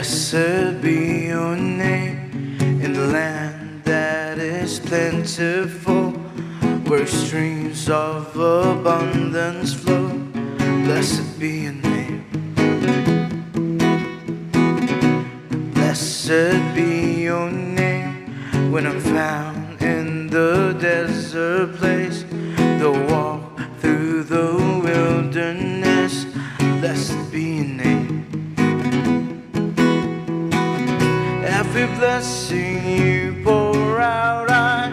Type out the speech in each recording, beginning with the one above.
Blessed be your name in the land that is plentiful, where streams of abundance flow. Blessed be your name. Blessed be your name when I'm found in the desert place, the walk through the wilderness. Blessed be your name. Every blessing you pour out, I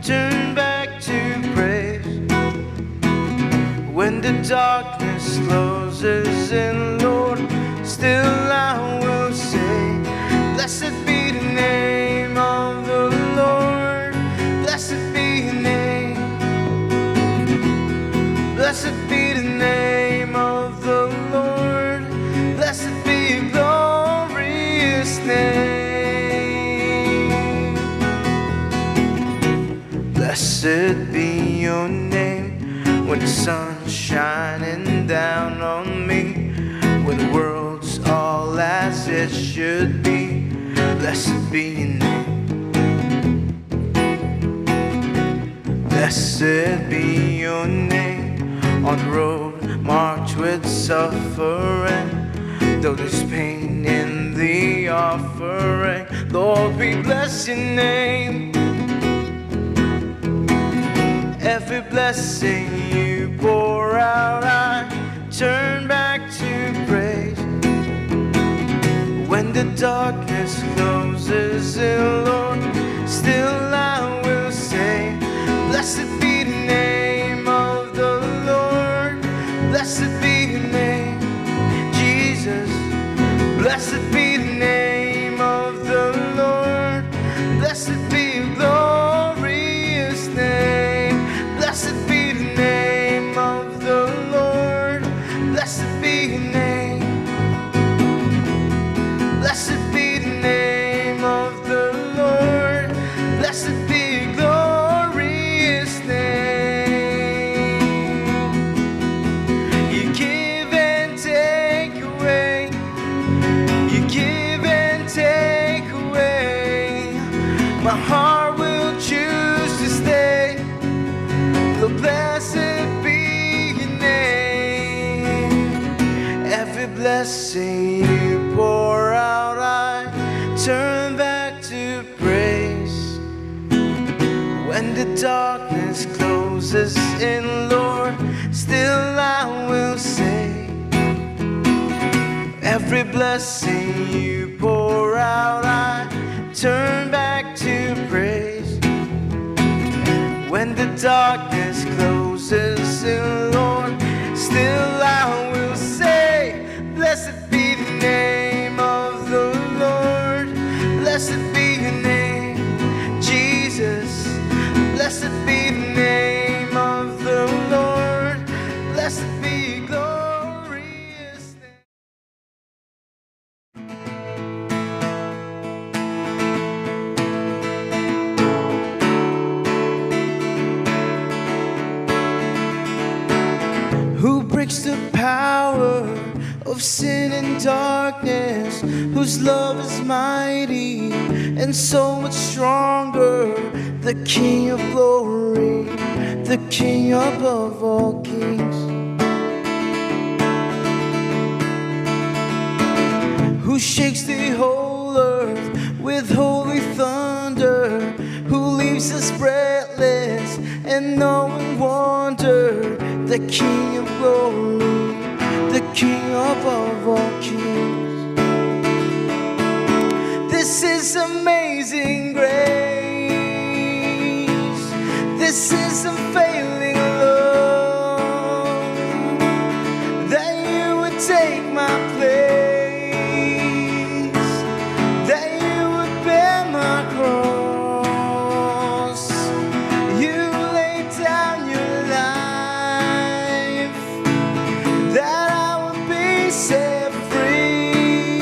turn back to praise. When the darkness closes in, Lord, still I will say, blessed be the name of the Lord. Blessed be your name. Blessed be the name of the Lord. Blessed be your glorious name. Blessed be your name when the sun's shining down on me, when the world's all as it should be. Blessed be your name. Blessed be your name on the road marked with suffering, though there's pain in the offering. Lord, we bless your name. Every blessing you pour out, I turn back to praise. When the darkness closes in, Lord, still I will say, blessed be the name of the Lord. Blessed be your name, Jesus. Blessed be the name of the Lord. Blessed be your glorious name. Blessed be the name of the Lord. Blessed be your name. Blessed be the name of the Lord. Blessed be your glorious name. You give and take away. You give and take away. My heart will choose to stay. Lord, blessed be your name. Every blessing you pour out, I turn back to praise. When the darkness closes in, Lord, still I will say, every blessing you pour out, I turn back to praise. When the darkness closes in, Lord, still I will say, blessed be the name of the Lord. Blessed be your name, Jesus. Blessed be the name of the Lord. Blessed be your glorious name. Who breaks the power of sin and darkness, whose love is mighty and so much stronger, the King of glory, the King above all kings. Who shakes the whole earth with holy thunder, who leaves us breathless and no one wonder, the King of glory, the King above all kings. This is amazing grace. This is unfailing love, that you would take my place, that you would bear my cross. You laid down your life, that I would be set free.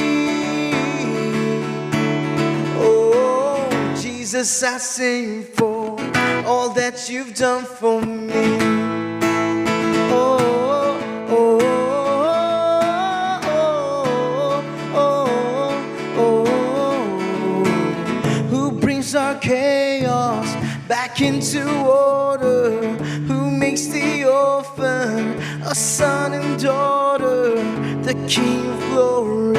Oh, Jesus, I sing for all that you've done for me. Oh, oh, oh, oh, oh, from chaos back into order, who makes the orphan a son and daughter, the King of glory,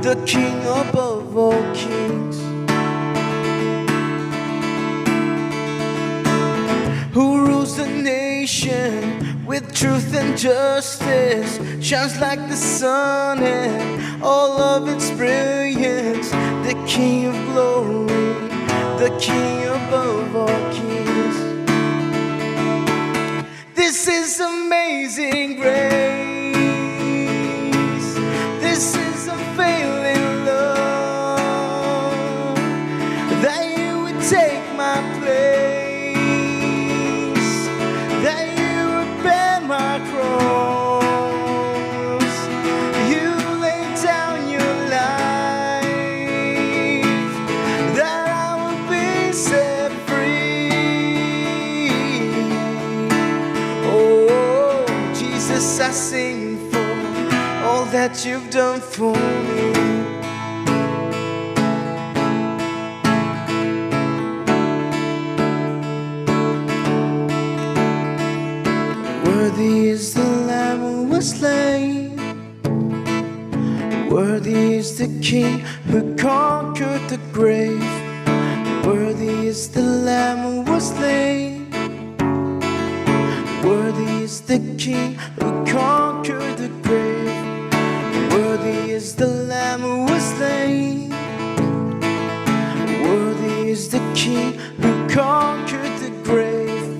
the King above all kings, who rules the nation with truth and justice, shines like the sun in all of its brilliance, the King of glory, the King above all kings. This is amazing grace. This is unfailing love, that you would take my place, that you would bear my cross. You laid down your life, that I would be set free. Oh, Jesus, I sing for all that you've done for me. Worthy is the Lamb who was slain, worthy is the King who conquered the grave, worthy is the Lamb who was slain, worthy is the King who conquered the grave, worthy is the Lamb who was slain, worthy is the King who conquered the grave,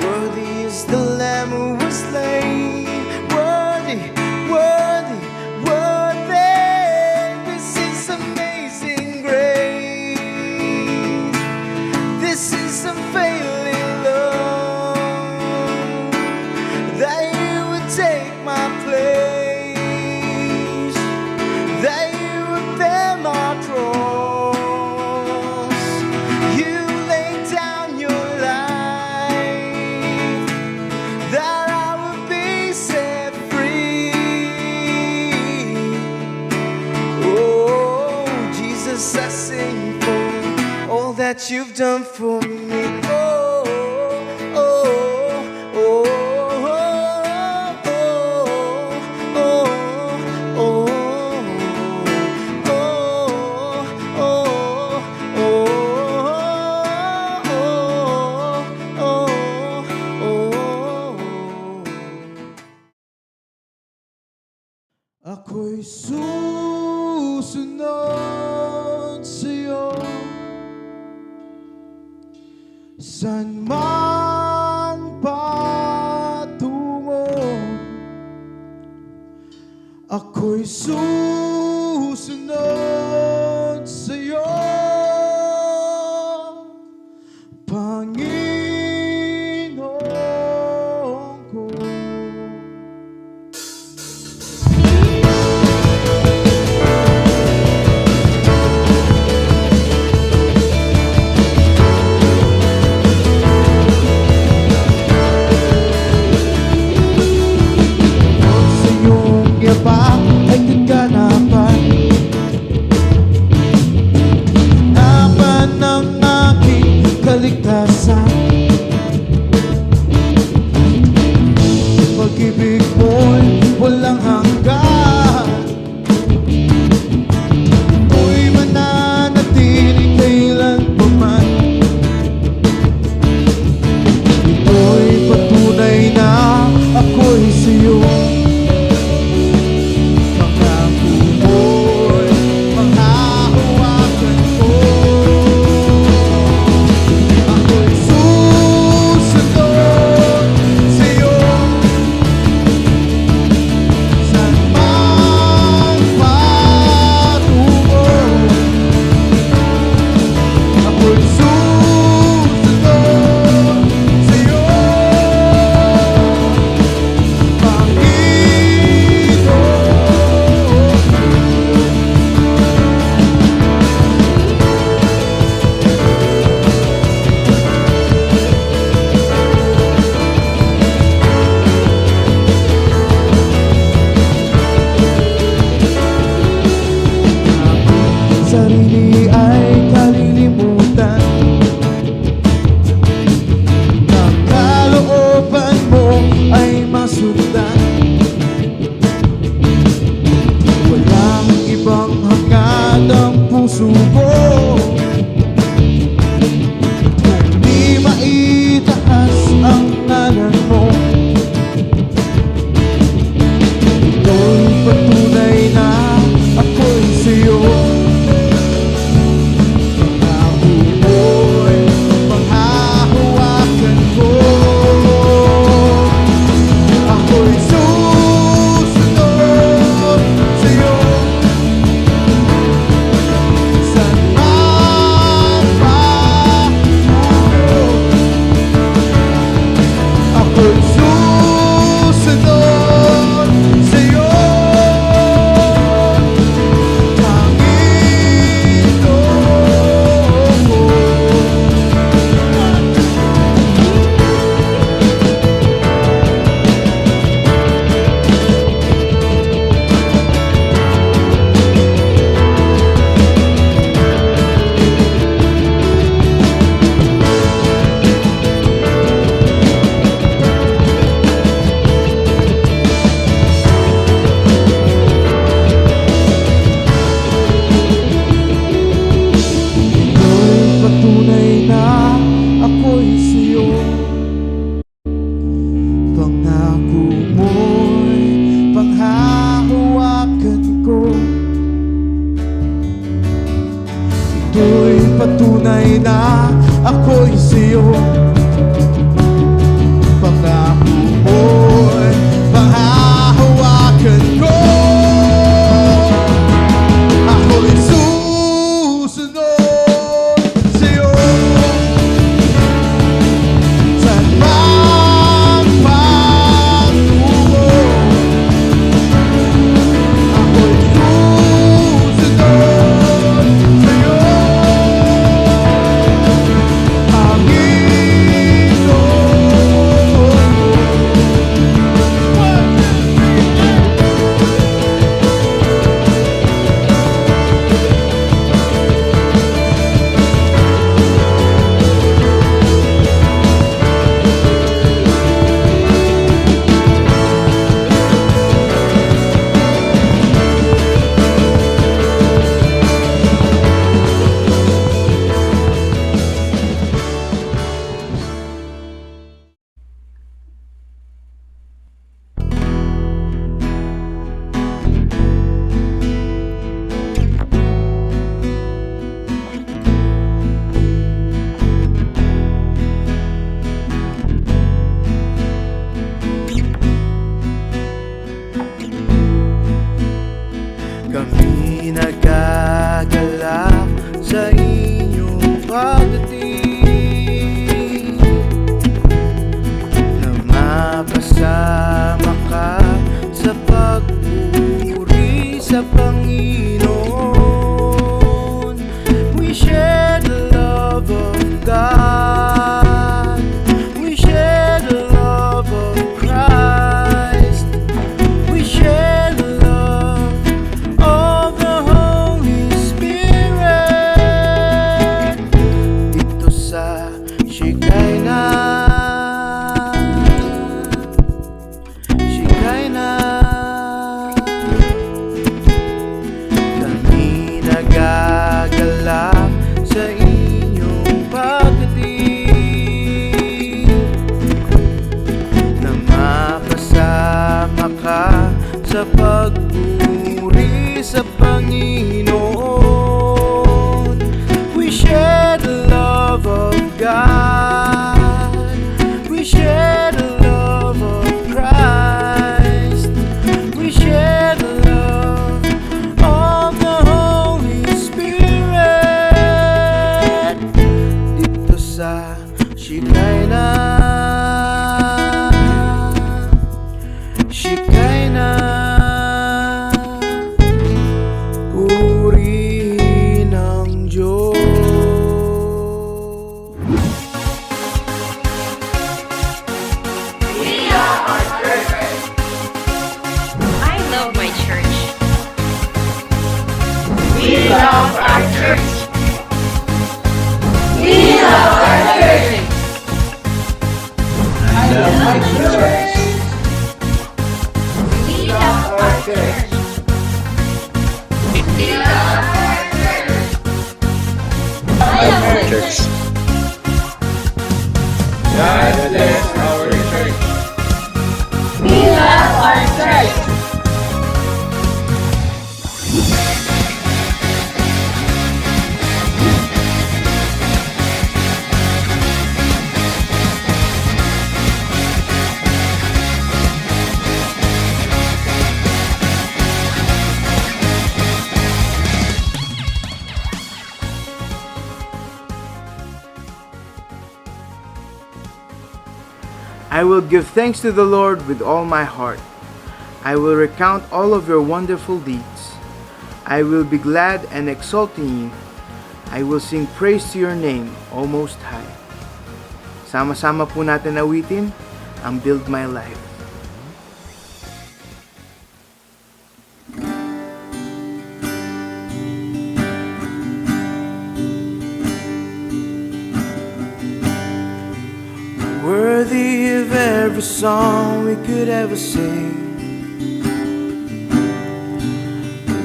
worthy is the Lamb who was slain, worthy, worthy, worthy. This is amazing grace. This is unfailing love, that you would take my place, that you would bear my cross. You laid down your life, that I would be set free. Oh, Jesus, I sing for all that you've done for me. Oh, oh, oh, oh, oh, ako'y susunod sa'yo, saan man patungo. Ako'y susunod sa'yo, Panginoon ko. Ay kaganapan, hanapan ng aking kaligtasan. Pag-ibig mo'y walang hanggan, ako'y mananatili kailanpaman. Ito'y patunay na ako'y sa'yo. Ako'y ito'y patunay na ako'y sa'yo. Pangako mo'y mahahawakan ko. Ako'y susunod sa'yo. Saan mang pagtungo, ako'y susunod sa'yo. Kami nagagalak sa inyong pagdating, na mapasama ka sa pagpuri sa Panginoon. We share the love of God, we share the love of Christ, we share the love of the Holy Spirit. Dito sa Shekinah, kami nagagalak sa inyong pagdating, na mapasama ka sa pagpuri sa Panginoon. We share the love of God, we share the love of Christ, we share the love of the Holy Spirit. Dito sa Shekinah, purihin ang Diyos. I love my church. We love our church. We love our church. I love my church. We love our church. We love our church. I love my church. God bless our church. We love our church. I will give thanks to the Lord with all my heart. I will recount all of your wonderful deeds. I will be glad and exult in you. I will sing praise to your name, O Most High. Sama-sama po natin awitin ang Build My Life. Worthy of every song we could ever sing,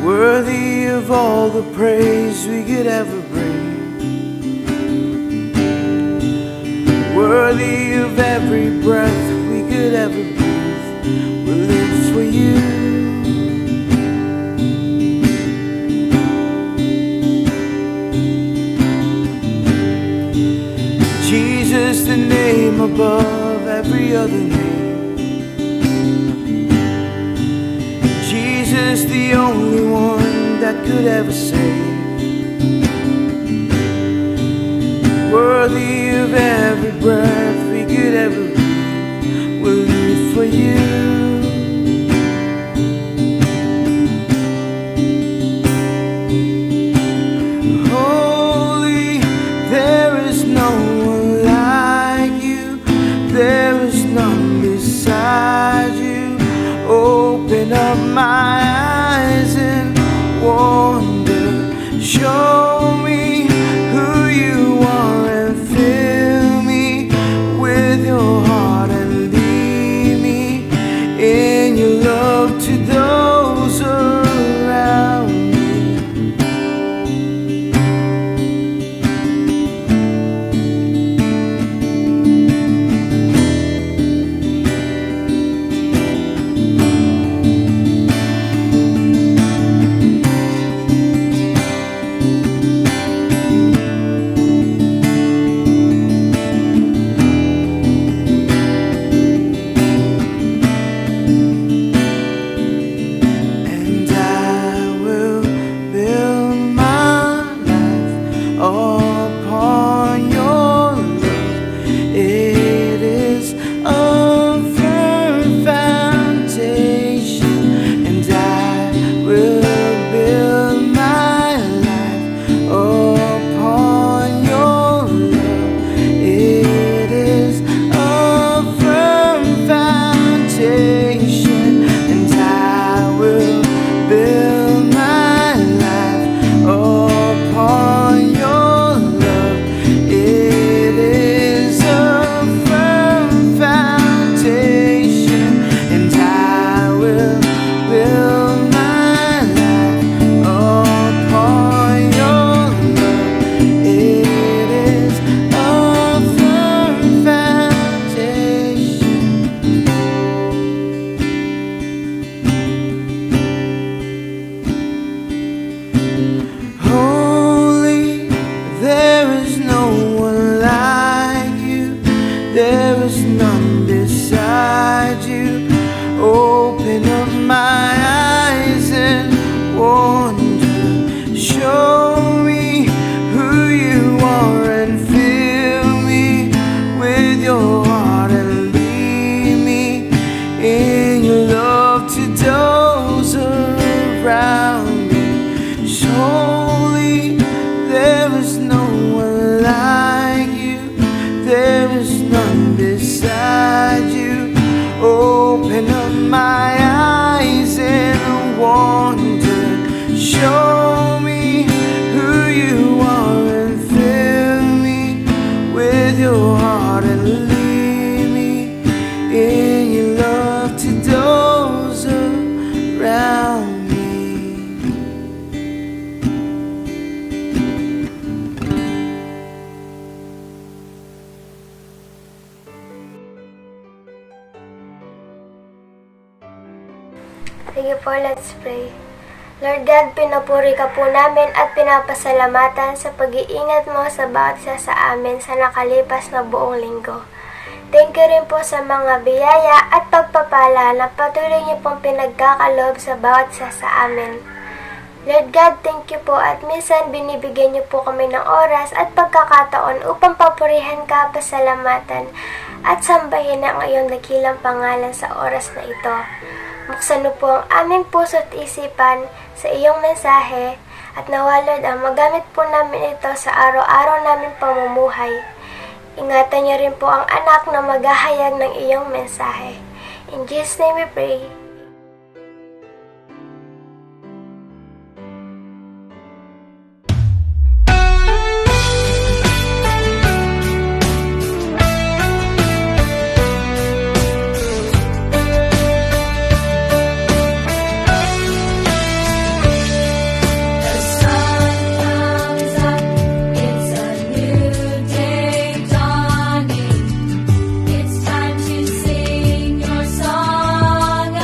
worthy of all the praise we could ever bring, worthy of every breath we could ever breathe. We live for you. above every other name. Jesus, the only one that could ever save. Worthy of every breath we could ever breathe, we'll live for you. Holy, there is no one like you, there is none beside you. Open up my eyes and wonder, show me who you are and fill me with your heart and lead me in your love to those around me. Sige po, let's pray. Lord God, pinupuri ka po namin at pinapasalamatan sa pag-iingat mo sa bawat isa sa amin sa nakalipas na buong linggo. Thank you rin po sa mga biyaya at pagpapala na patuloy niyo pong pinagkakalob sa bawat isa sa amin. Lord God, thank you po at minsan binibigyan niyo po kami ng oras at pagkakataon upang papurihan ka, pasalamatan at sambahin ang iyong dakilang pangalan sa oras na ito. Buksan mo po ang aming puso at isipan sa iyong mensahe at nawa, Lord, ang magamit po namin ito sa araw-araw namin pamumuhay. Ingatan niyo rin po ang anak na maghahayag ng iyong mensahe. In Jesus' name we pray. It's time to sing your song.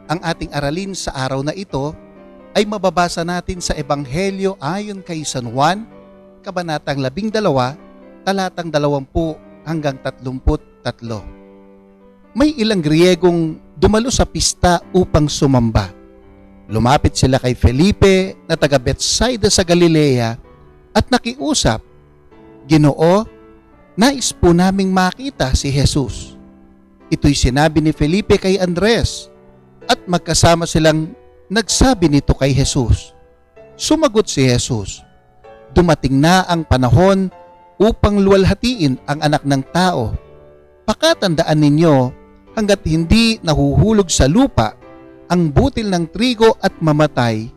Ang ating aralin sa araw na ito ay mababasa natin sa Ebanghelyo ayon kay San Juan, Kabanatang 12, talatang 20 hanggang 33. May ilang Griyegong dumalo sa pista upang sumamba. Lumapit sila kay Felipe na taga Betsaida sa Galilea at nakiusap, "Ginoo, nais po naming makita si Jesus." Ito'y sinabi ni Felipe kay Andres at magkasama silang nagsabi nito kay Jesus. Sumagot si Jesus, "Dumating na ang panahon upang luwalhatiin ang anak ng tao. Pakatandaan ninyo hanggat hindi nahuhulog sa lupa ang butil ng trigo at mamatay,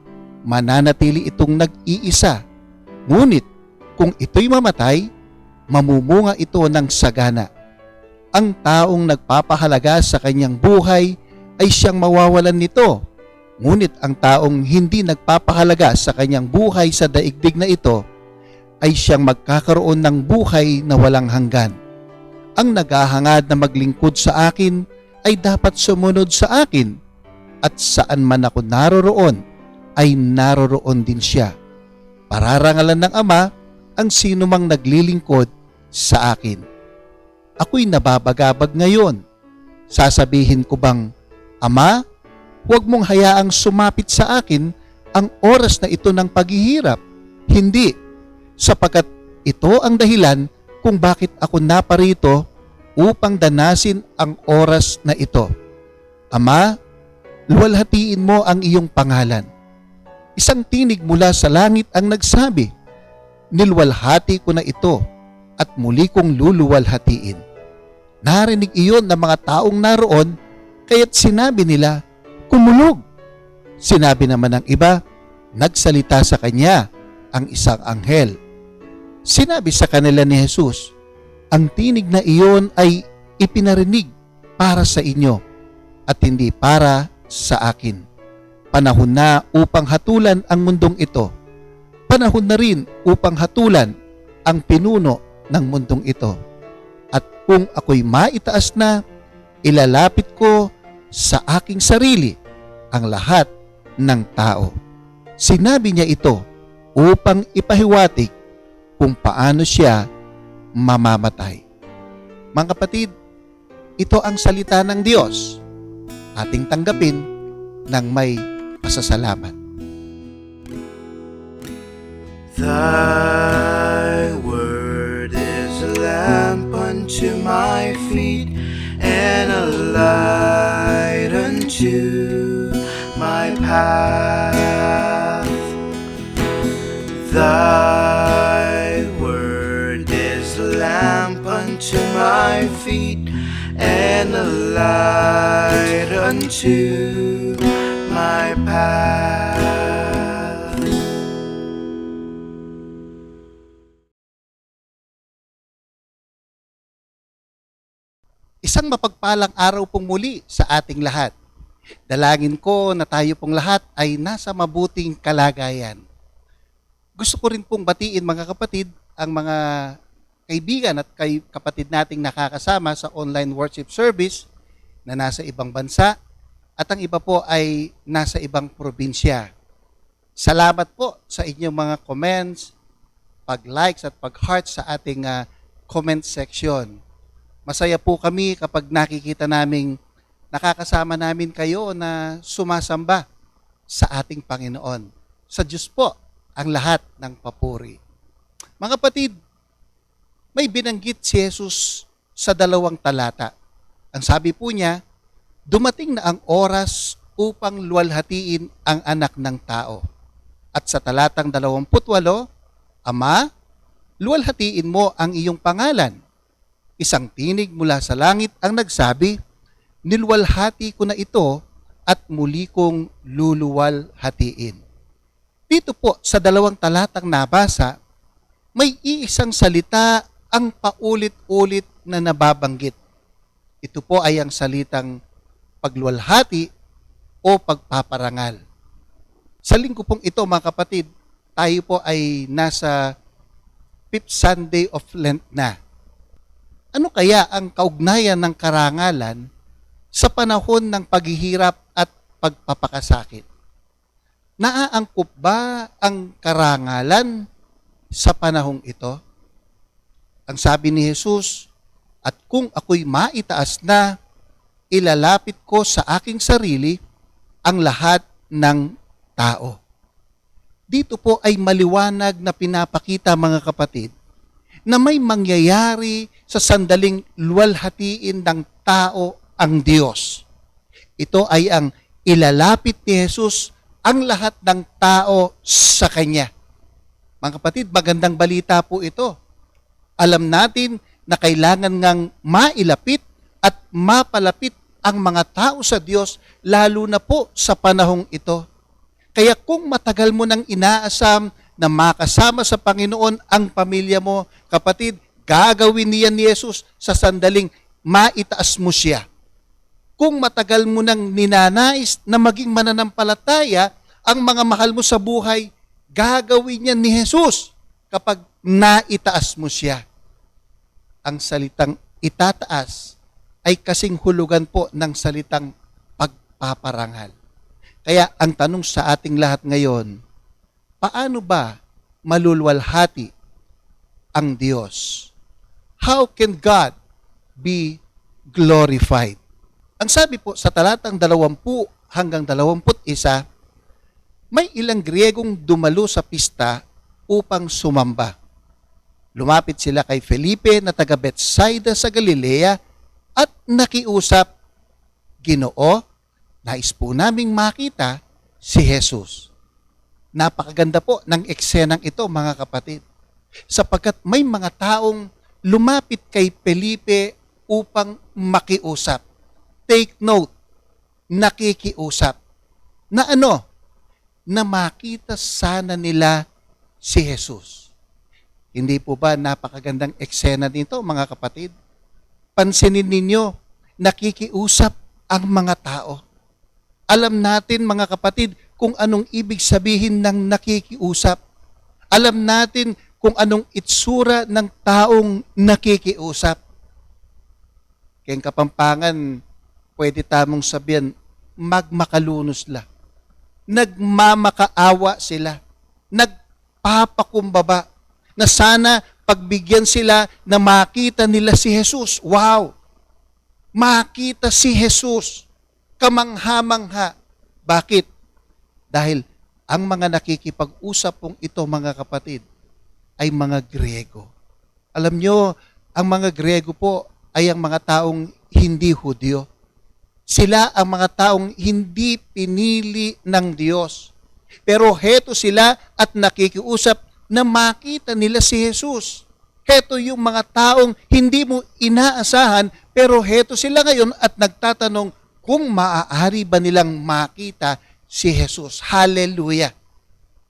mananatili itong nag-iisa. Ngunit kung ito'y mamatay, mamumunga ito ng sagana. Ang taong nagpapahalaga sa kanyang buhay ay siyang mawawalan nito. Ngunit ang taong hindi nagpapahalaga sa kanyang buhay sa daigdig na ito ay siyang magkakaroon ng buhay na walang hanggan. Ang naghahangad na maglingkod sa akin ay dapat sumunod sa akin, at saan man ako naroroon ay naroroon din siya. Pararangalan ng Ama ang sino mang naglilingkod sa akin." Ako'y nababagabag ngayon. Sasabihin ko bang, "Ama, huwag mong hayaang sumapit sa akin ang oras na ito ng paghihirap"? Hindi, sapagkat ito ang dahilan kung bakit ako naparito upang danasin ang oras na ito. Ama, luwalhatiin mo ang iyong pangalan. Isang tinig mula sa langit ang nagsabi, "Nilwalhati ko na ito at muli kong luluwalhatiin." Narinig iyon ng mga taong naroon, kaya't sinabi nila, "Kumulog." Sinabi naman ng iba, nagsalita sa kanya ang isang anghel. Sinabi sa kanila ni Jesus, "Ang tinig na iyon ay ipinarinig para sa inyo at hindi para sa akin. Panahon na upang hatulan ang mundong ito. Panahon na rin upang hatulan ang pinuno ng mundong ito. At kung ako'y maitaas na, ilalapit ko sa aking sarili ang lahat ng tao." Sinabi niya ito upang ipahiwatig kung paano siya mamamatay. Mga kapatid, ito ang salita ng Diyos. Ating tanggapin ng may pasasalamat. Thy word is a lamp unto my feet and a light unto my path. Thy word is a lamp unto my feet and a light unto my path. Isang mapagpalang araw pong muli sa ating lahat. Dalangin ko na tayo pong lahat ay nasa mabuting kalagayan. Gusto ko rin pong batiin mga kapatid ang mga kaibigan at kapatid nating nakakasama sa online worship service na nasa ibang bansa at ang iba po ay nasa ibang probinsya. Salamat po sa inyong mga comments, pag-likes at pag-hearts sa ating comment section. Masaya po kami kapag nakikita naming nakakasama namin kayo na sumasamba sa ating Panginoon. Sa Diyos po ang lahat ng papuri. Mga kapatid, may binanggit si Jesus sa 2 talata. Ang sabi po niya, dumating na ang oras upang luwalhatiin ang anak ng tao. At sa talatang 28, Ama, luwalhatiin mo ang iyong pangalan. Isang tinig mula sa langit ang nagsabi, "Nilwalhati ko na ito at muli kong luluwalhatiin." Dito po sa 2 talatang nabasa, may iisang salita ang paulit-ulit na nababanggit. Ito po ay ang salitang pagluwalhati o pagpaparangal. Sa linggo pong ito mga kapatid, tayo po ay nasa 5th Sunday of Lent na. Ano kaya ang kaugnayan ng karangalan sa panahon ng paghihirap at pagpapakasakit. Naaangkop ba ang karangalan sa panahong ito? Ang sabi ni Jesus, at kung ako'y maitaas na, ilalapit ko sa aking sarili ang lahat ng tao. Dito po ay maliwanag na pinapakita, mga kapatid, na may mangyayari sa sandaling luwalhatiin ng tao ang Diyos. Ito ay ang ilalapit ni Jesus ang lahat ng tao sa Kanya. Mga kapatid, magandang balita po ito. Alam natin na kailangan ngang mailapit at mapalapit ang mga tao sa Diyos, lalo na po sa panahong ito. Kaya kung matagal mo nang inaasam na makasama sa Panginoon ang pamilya mo, kapatid, gagawin niyan ni Jesus sa sandaling maitaas mo siya. Kung matagal mo nang ninanais na maging mananampalataya ang mga mahal mo sa buhay, gagawin niyan ni Jesus kapag naitaas mo siya. Ang salitang itataas ay kasing hulugan po ng salitang pagpaparangal. Kaya ang tanong sa ating lahat ngayon, paano ba malulwalhati ang Diyos? How can God be glorified? Ang sabi po sa talatang 20 hanggang 21, may ilang Griegong dumalo sa pista upang sumamba. Lumapit sila kay Felipe na taga Bethsaida sa Galilea at nakiusap, Ginoo, nais po naming makita si Jesus. Napakaganda po ng eksenang ito, mga kapatid, sapagkat may mga taong lumapit kay Felipe upang makiusap. Take note, nakikiusap. Na ano? Na makita sana nila si Jesus. Hindi po ba napakagandang eksena nito, mga kapatid? Pansinin ninyo, nakikiusap ang mga tao. Alam natin, mga kapatid, kung anong ibig sabihin ng nakikiusap. Alam natin kung anong itsura ng taong nakikiusap. Kaya Kapampangan, pwede tamong sabihin, magmakalunos la. Nagmamakaawa sila. Nagpapakumbaba. Na sana pagbigyan sila na makita nila si Jesus. Wow! Makita si Jesus. Kamangha-mangha. Bakit? Dahil ang mga nakikipag-usap pong ito, mga kapatid, ay mga Griego. Alam nyo, ang mga Griego po ay ang mga taong hindi Hudyo. Sila ang mga taong hindi pinili ng Diyos. Pero heto sila at nakikiusap na makita nila si Jesus. Heto yung mga taong hindi mo inaasahan, pero heto sila ngayon at nagtatanong kung maaari ba nilang makita si Jesus. Hallelujah!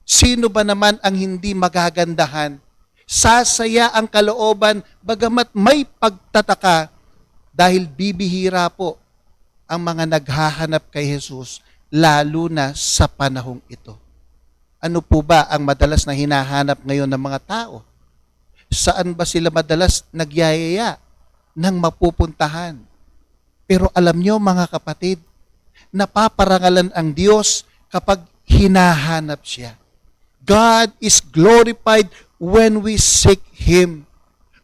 Sino ba naman ang hindi magagandahan? Sasaya ang kalooban bagamat may pagtataka dahil bibihira po ang mga naghahanap kay Jesus lalo na sa panahong ito. Ano po ba ang madalas na hinahanap ngayon ng mga tao? Saan ba sila madalas nagyayaya ng mapupuntahan? Pero alam nyo, mga kapatid, napaparangalan ang Diyos kapag hinahanap siya. God is glorified when we seek Him.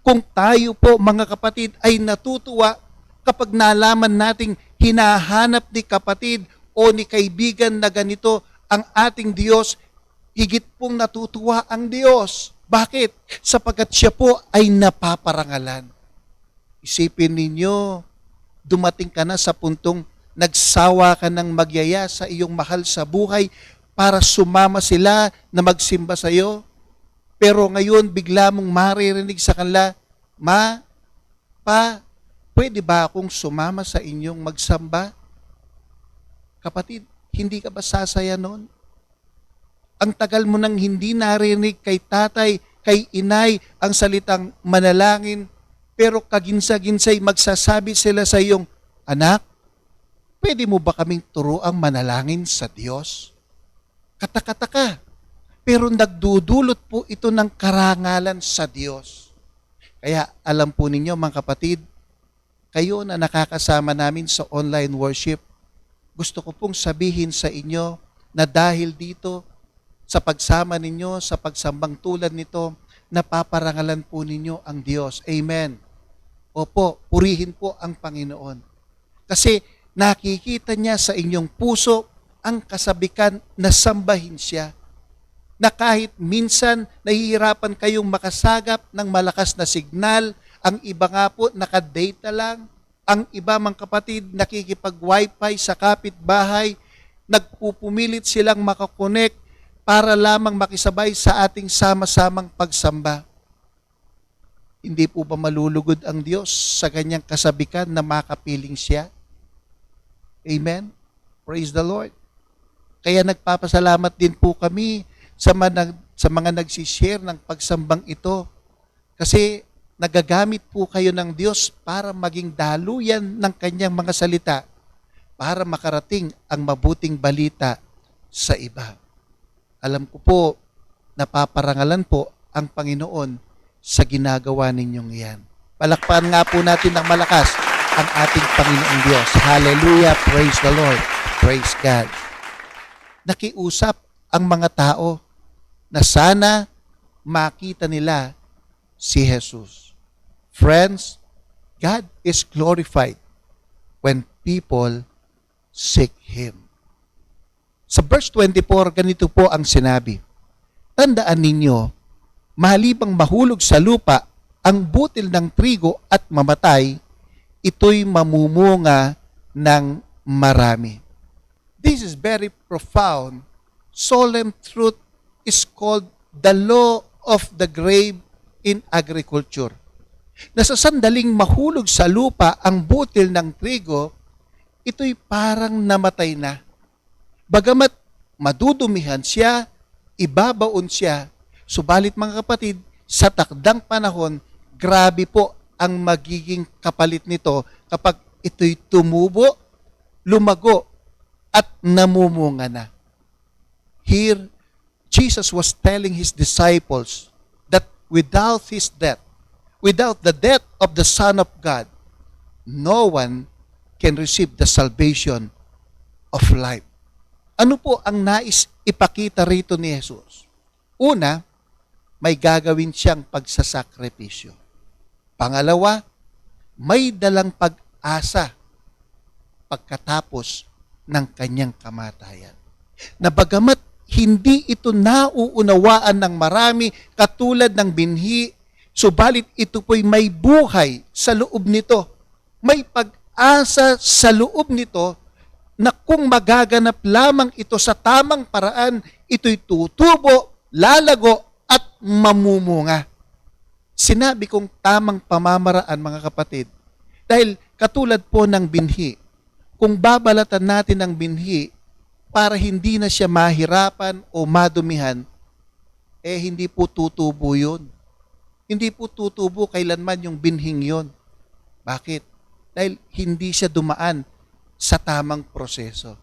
Kung tayo po, mga kapatid, ay natutuwa kapag nalaman nating hinahanap ni kapatid o ni kaibigan na ganito ang ating Diyos, higit pong natutuwa ang Diyos. Bakit? Sapagkat siya po ay napaparangalan. Isipin ninyo, dumating ka na sa puntong nagsawa ka ng magyaya sa iyong mahal sa buhay para sumama sila na magsimba sa iyo. Pero ngayon, bigla mong maririnig sa kanila, Ma, Pa, pwede ba akong sumama sa inyong magsamba? Kapatid, hindi ka ba sasaya noon? Ang tagal mo nang hindi narinig kay tatay, kay inay, ang salitang manalangin, pero kaginsa-ginsay magsasabi sila sa iyong, Anak, pwede mo ba kaming turuang manalangin sa Diyos? Katakataka. Pero nagdudulot po ito ng karangalan sa Diyos. Kaya alam po ninyo, mga kapatid, kayo na nakakasama namin sa online worship, gusto ko pong sabihin sa inyo na dahil dito, sa pagsama ninyo, sa pagsambang tulad nito, napaparangalan po ninyo ang Diyos. Amen. Opo, purihin po ang Panginoon. Kasi nakikita niya sa inyong puso ang kasabikan na sambahin siya. Na kahit minsan nahihirapan kayong makasagap ng malakas na signal, ang iba nga po nakadata lang, ang iba mga kapatid nakikipag-wifi sa kapitbahay, nagpupumilit silang makakonect para lamang makisabay sa ating sama-samang pagsamba. Hindi po ba malulugod ang Diyos sa kanyang kasabikan na makapiling siya? Amen? Praise the Lord. Kaya nagpapasalamat din po kami sa mga nagsishare ng pagsambang ito. Kasi nagagamit po kayo ng Diyos para maging daluyan ng kanyang mga salita para makarating ang mabuting balita sa iba. Alam ko po, napaparangalan po ang Panginoon sa ginagawa ninyong iyan. Palakpakan nga po natin ng malakas ang ating Panginoong Diyos. Hallelujah! Praise the Lord! Praise God! Nakiusap ang mga tao na sana makita nila si Jesus. Friends, God is glorified when people seek Him. Sa verse 24, ganito po ang sinabi, tandaan ninyo, mahalibang mahulog sa lupa ang butil ng trigo at mamatay, ito'y mamumunga ng marami. This is very profound. Solemn truth is called the law of the grave in agriculture. Na sa sandaling mahulog sa lupa ang butil ng trigo, ito'y parang namatay na. Bagamat madudumihan siya, ibabaon siya, subalit mga kapatid, sa takdang panahon, grabe po ang magiging kapalit nito kapag ito'y tumubo, lumago, at namumunga na. Here, Jesus was telling His disciples that without His death, without the death of the Son of God, no one can receive the salvation of life. Ano po ang nais ipakita rito ni Jesus? Una, may gagawin siyang pagsasakripisyo. Pangalawa, may dalang pag-asa pagkatapos ng kanyang kamatayan. Na bagamat hindi ito nauunawaan ng marami katulad ng binhi, subalit ito po'y may buhay sa loob nito. May pag-asa sa loob nito na kung magaganap lamang ito sa tamang paraan, ito'y tutubo, lalago, at mamumunga. Sinabi kong tamang pamamaraan, mga kapatid, dahil katulad po ng binhi, kung babalatan natin ang binhi para hindi na siya mahirapan o madumihan, hindi po tutubo yun. Hindi po tutubo kailanman yung binhing yon. Bakit? Dahil hindi siya dumaan sa tamang proseso.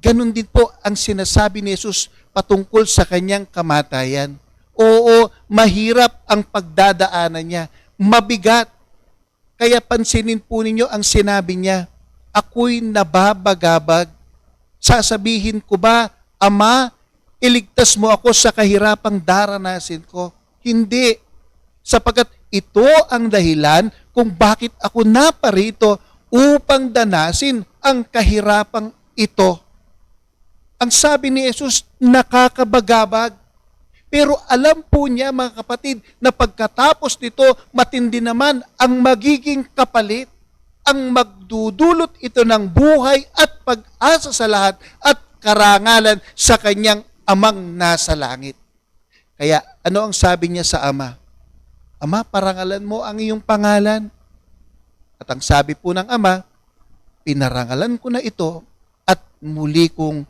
Ganon din po ang sinasabi ni Jesus patungkol sa kanyang kamatayan. Oo, mahirap ang pagdadaanan niya. Mabigat. Kaya pansinin po ninyo ang sinabi niya, ako'y nababagabag. Sasabihin ko ba, Ama, iligtas mo ako sa kahirapang daranasin ko? Hindi. Sapagkat ito ang dahilan kung bakit ako naparito upang danasin ang kahirapang ito. Ang sabi ni Jesus, nakakabagabag. Pero alam po niya, mga kapatid, na pagkatapos nito, matindi naman ang magiging kapalit. Ang magdudulot ito ng buhay at pag-asa sa lahat at karangalan sa kanyang amang nasa langit. Kaya ano ang sabi niya sa Ama? Ama, parangalan mo ang iyong pangalan. At ang sabi po ng Ama, pinarangalan ko na ito at muli kong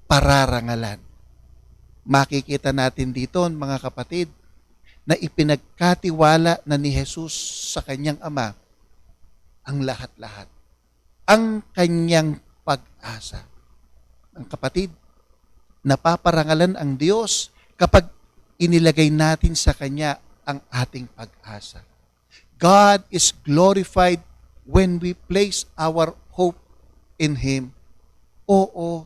pararangalan. Makikita natin dito, mga kapatid, na ipinagkatiwala na ni Jesus sa kanyang Ama ang lahat-lahat. Ang kanyang pag-asa. Ang kapatid, napaparangalan ang Diyos kapag inilagay natin sa Kanya ang ating pag-asa. God is glorified when we place our hope in Him. Oo,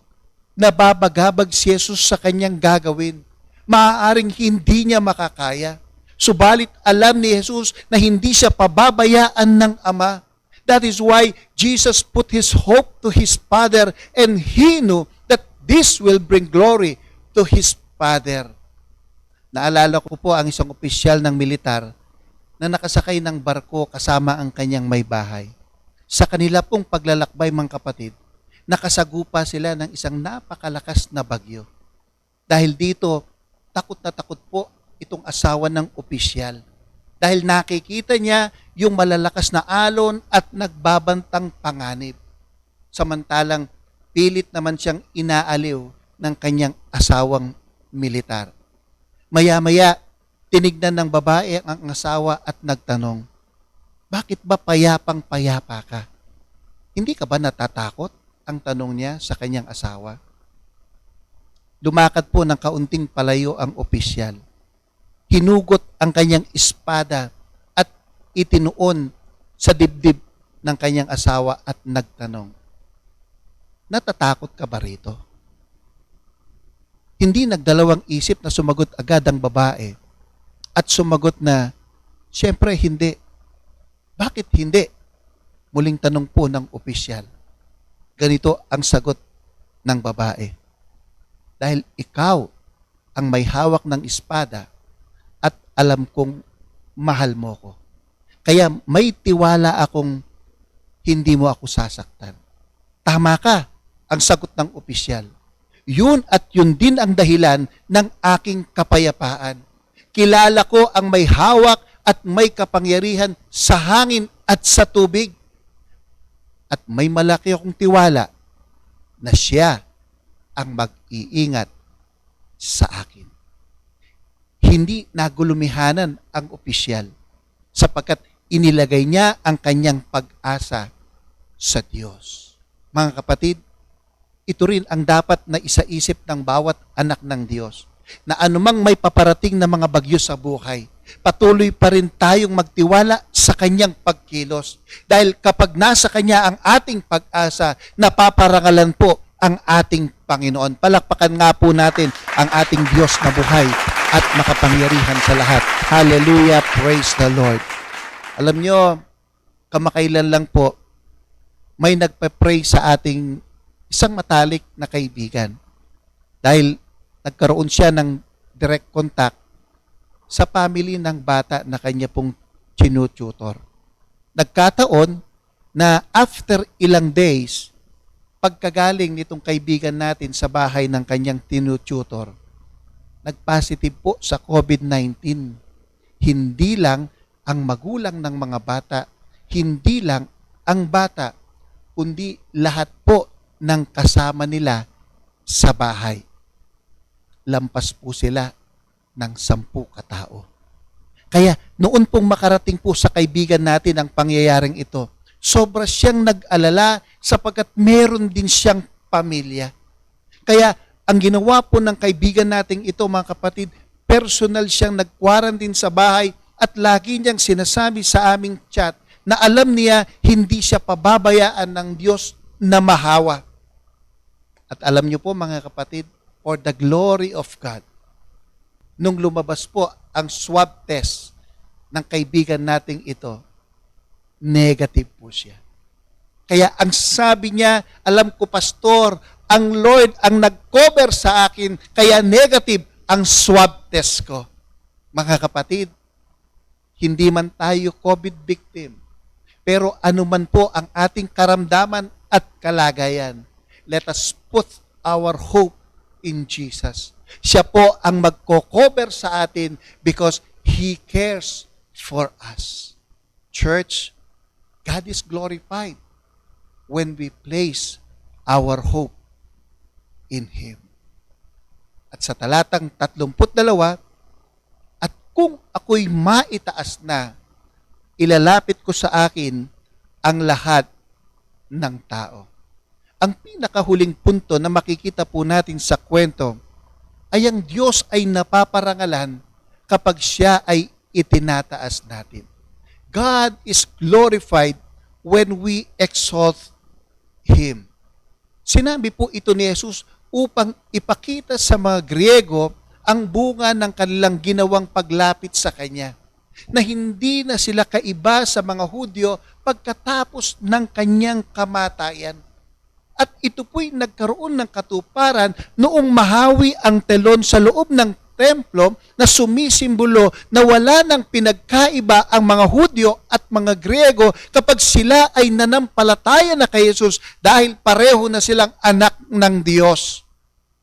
nababagabag si Jesus sa kanyang gagawin. Maaaring hindi niya makakaya. Subalit alam ni Jesus na hindi siya pababayaan ng Ama. That is why Jesus put His hope to His Father and He knew that this will bring glory to His Father. Naalala ko po ang isang opisyal ng militar na nakasakay ng barko kasama ang kanyang may bahay. Sa kanila pong paglalakbay, mga kapatid, nakasagupa sila ng isang napakalakas na bagyo. Dahil dito, takot na takot po itong asawa ng opisyal. Dahil nakikita niya yung malalakas na alon at nagbabantang panganib. Samantalang pilit naman siyang inaaliw ng kanyang asawang militar. Maya-maya, tinignan ng babae ang asawa at nagtanong, "Bakit ba payapang-payapa ka? Hindi ka ba natatakot?" Ang tanong niya sa kanyang asawa. Lumakad po ng kaunting palayo ang opisyal. Hinugot ang kanyang espada at itinuon sa dibdib ng kanyang asawa at nagtanong, "Natatakot ka ba rito?" Hindi nagdalawang isip na sumagot agad ang babae at sumagot na, "Siyempre hindi." "Bakit hindi?" Muling tanong po ng opisyal. Ganito ang sagot ng babae, "Dahil ikaw ang may hawak ng espada at alam kong mahal mo ko. Kaya may tiwala akong hindi mo ako sasaktan." "Tama ka," ang sagot ng opisyal. "Yun at yun din ang dahilan ng aking kapayapaan. Kilala ko ang may hawak at may kapangyarihan sa hangin at sa tubig. At may malaki akong tiwala na siya ang mag-iingat sa akin." Hindi nagulumihanan ang opisyal sapagkat inilagay niya ang kanyang pag-asa sa Diyos. Mga kapatid, ito rin ang dapat na isaisip ng bawat anak ng Diyos, na anumang may paparating na mga bagyo sa buhay, patuloy pa rin tayong magtiwala sa kanyang pagkilos. Dahil kapag nasa kanya ang ating pag-asa, napaparangalan po ang ating Panginoon. Palakpakan nga po natin ang ating Diyos na buhay at makapangyarihan sa lahat. Hallelujah, praise the Lord. Alam nyo, kamakailan lang po, may nagpa-pray sa ating isang matalik na kaibigan. Dahil nagkaroon siya ng direct contact sa family ng bata na kanya pong tinututor. Nagkataon na after ilang days, pagkagaling nitong kaibigan natin sa bahay ng kanyang tinututor, nagpositive po sa COVID-19. Hindi lang ang magulang ng mga bata, hindi lang ang bata, kundi lahat po ng kasama nila sa bahay. Lampas po sila ng 10 katao. Kaya noon pong makarating po sa kaibigan natin ang pangyayaring ito, sobra siyang nag-alala sapagkat meron din siyang pamilya. Kaya ang ginawa po ng kaibigan nating ito, mga kapatid, personal siyang nag-quarantine sa bahay at lagi niyang sinasabi sa aming chat na alam niya hindi siya pababayaan ng Diyos na mahawa. At alam niyo po, mga kapatid, for the glory of God, nung lumabas po ang swab test ng kaibigan nating ito, negative po siya. Kaya ang sabi niya, "Alam ko, pastor, ang Lord ang nag-cover sa akin, kaya negative ang swab test ko." Mga kapatid, hindi man tayo COVID victim, pero anuman po ang ating karamdaman at kalagayan, let us put our hope in Jesus. Siya po ang magko-cover sa atin because He cares for us. Church, God is glorified when we place our hope in Him. At sa talatang 32, "At kung ako'y maitaas na, ilalapit ko sa akin ang lahat ng tao." Ang pinakahuling punto na makikita po natin sa kwento ay ang Diyos ay napaparangalan kapag siya ay itinataas natin. God is glorified when we exalt Him. Sinabi po ito ni Jesus upang ipakita sa mga Griego ang bunga ng kanilang ginawang paglapit sa Kanya, na hindi na sila kaiba sa mga Hudyo pagkatapos ng Kanyang kamatayan. At ito po'y nagkaroon ng katuparan noong mahawi ang telon sa loob ng templo na sumisimbolo na wala nang pinagkaiba ang mga Hudyo at mga Griego kapag sila ay nanampalataya na kay Jesus dahil pareho na silang anak ng Diyos.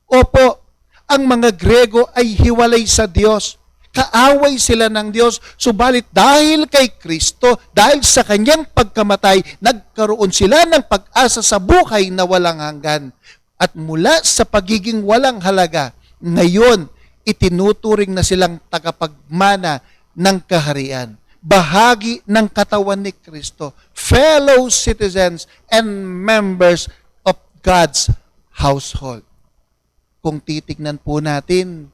Opo, ang mga Griego ay hiwalay sa Diyos. Kaaway sila ng Diyos, subalit dahil kay Kristo, dahil sa Kanyang pagkamatay, nagkaroon sila ng pag-asa sa buhay na walang hanggan. At mula sa pagiging walang halaga, ngayon, itinuturing na silang tagapagmana ng kaharian. Bahagi ng katawan ni Kristo, fellow citizens and members of God's household. Kung titignan po natin,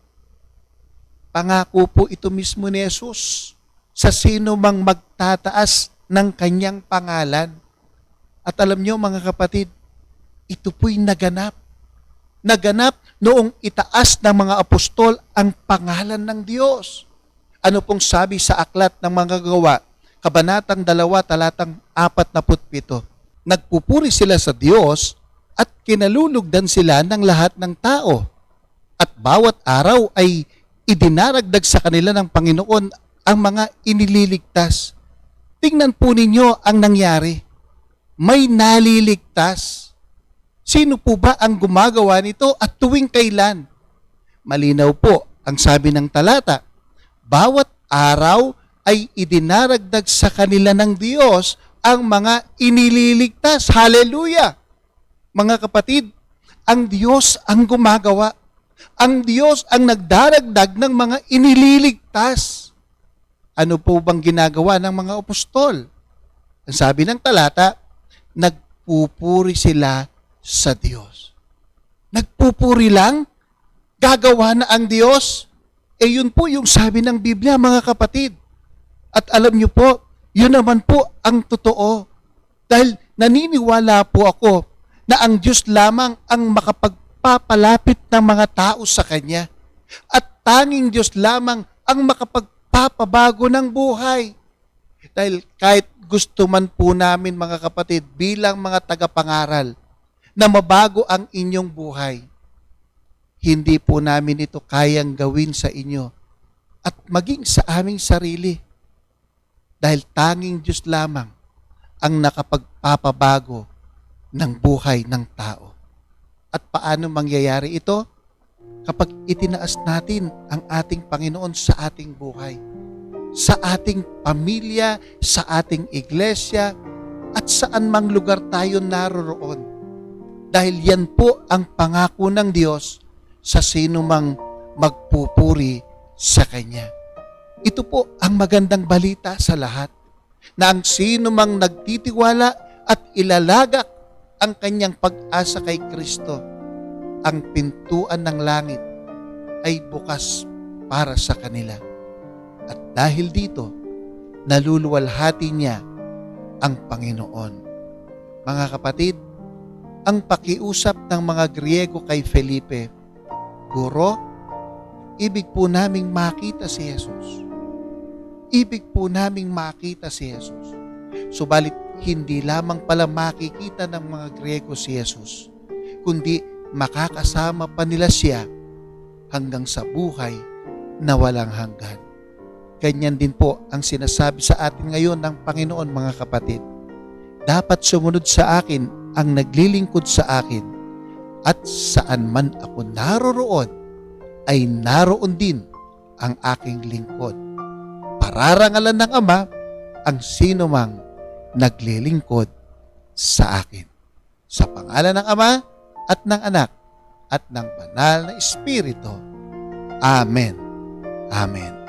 pangako po ito mismo ni Jesus sa sino mang magtataas ng Kanyang pangalan. At alam nyo mga kapatid, ito po'y naganap. Naganap noong itaas ng mga apostol ang pangalan ng Diyos. Ano pong sabi sa aklat ng mga gawa, kabanatang 2, talatang 47. Nagpupuri sila sa Diyos at kinalulugdan sila ng lahat ng tao. At bawat araw ay idinaragdag sa kanila ng Panginoon ang mga inililigtas. Tingnan po ninyo ang nangyari. May naliligtas. Sino po ba ang gumagawa nito at tuwing kailan? Malinaw po ang sabi ng talata. Bawat araw ay idinaragdag sa kanila ng Diyos ang mga inililigtas. Hallelujah! Mga kapatid, ang Diyos ang gumagawa. Ang Diyos ang nagdaragdag ng mga inililigtas. Ano po bang ginagawa ng mga apostol? Ang sabi ng talata, nagpupuri sila sa Diyos. Nagpupuri lang? Gagawa na ang Diyos? Yun po yung sabi ng Biblia, mga kapatid. At alam niyo po, yun naman po ang totoo. Dahil naniniwala po ako na ang Diyos lamang ang makapagpapalapit ng mga tao sa Kanya. At tanging Diyos lamang ang makapagpapabago ng buhay. Dahil kahit gusto man po namin mga kapatid bilang mga tagapangaral na mabago ang inyong buhay, hindi po namin ito kayang gawin sa inyo at maging sa aming sarili. Dahil tanging Diyos lamang ang nakapagpapabago ng buhay ng tao. At paano mangyayari ito? Kapag itinaas natin ang ating Panginoon sa ating buhay, sa ating pamilya, sa ating iglesia, at saan mang lugar tayo naroroon. Dahil yan po ang pangako ng Diyos sa sino mang magpupuri sa Kanya. Ito po ang magandang balita sa lahat, na ang sino mang nagtitiwala at ilalagak ang kanyang pag-asa kay Kristo, ang pintuan ng langit ay bukas para sa kanila. At dahil dito, naluluwalhati niya ang Panginoon. Mga kapatid, ang pakiusap ng mga Griego kay Felipe, Guro, ibig po naming makita si Jesus. Ibig po naming makita si Jesus. Subalit, hindi lamang pala makikita ng mga Griego si Jesus, kundi makakasama pa nila siya hanggang sa buhay na walang hanggan. Ganyan din po ang sinasabi sa atin ngayon ng Panginoon, mga kapatid. Dapat sumunod sa akin ang naglilingkod sa akin, at saan man ako naroroon, ay naroon din ang aking lingkod. Pararangalan ng Ama ang sino mang naglilingkod sa akin. Sa pangalan ng Ama at ng Anak at ng Banal na Espiritu. Amen. Amen.